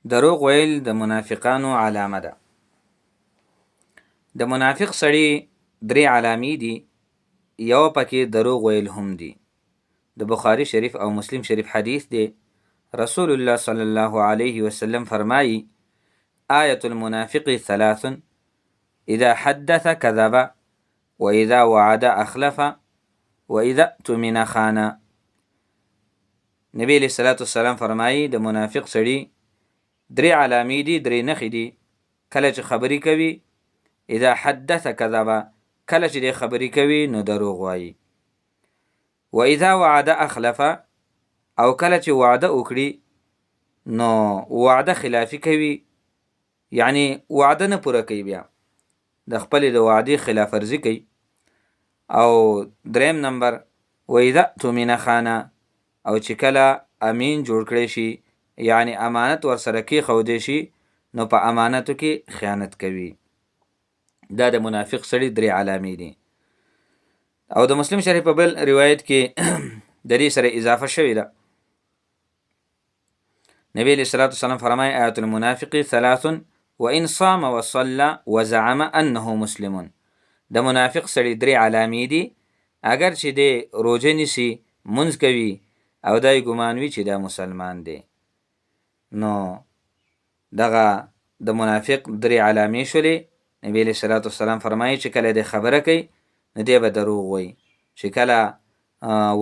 دروغ ویل د منافقانو علامه ده. د منافق سړي درې علامې دي، یو پکې دروغ ویل هم دي. د بخاری شریف او مسلم شریف حدیث دی. رسول الله صلی الله علیه وسلم فرمایی: آیة المنافق ثلاث: اذا حدث كذب، واذا وعد اخلف، واذا اؤتمن خان. نبی علیہ الصلوۃ والسلام فرمایی د منافق سړي درې علامې دي، درې نښې دي. کله چې خبرې کوي، اذا حدث كذب، کله چې دی خبرې کوي نو دروغ وایي. واذا وعد اخلف، او کله چې وعده وکړي نو وعده خلافي کوي، یعنی وعده نه پوره کوي، بیا د خپلې د وعدې خلاف ورزي کوي. او دریم نمبر واذا اؤتمن خان، او چې کله امین جوړ کړی شي، یعنی امانت ورسره کېښودی شي، نو په امانتو کې خیانت کوي. دا د منافق سړي درې علامې دي. او د مسلم شریف په بل روایت کې د دې سره اضافه شوې ده. نبی علیہ الصلوۃ والسلام فرمایي: آیة المنافق ثلاث: وان صام وصلى وزعم انه مسلم. د منافق سړي درې علامې دي، اگر چې دی روژه نیسي، منځ کوي، او دای ګمانوي چې دا مسلمان دی، نو دغه د منافق درې علامې شولې. نبی علیہ الصلوۃ والسلام فرمایي چې کله دی خبره کوي نو دی به دروغ وایي، چې کله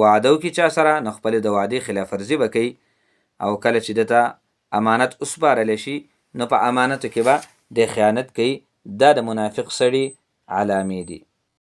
وعده وکړي چا سره نو خپلې د وعدې خلاف ورزي به کوي، او کله چې دته امانت وسپارلی شي نو په امانتو کې به دی خیانت کوي. دا د منافق سړي علامې دي.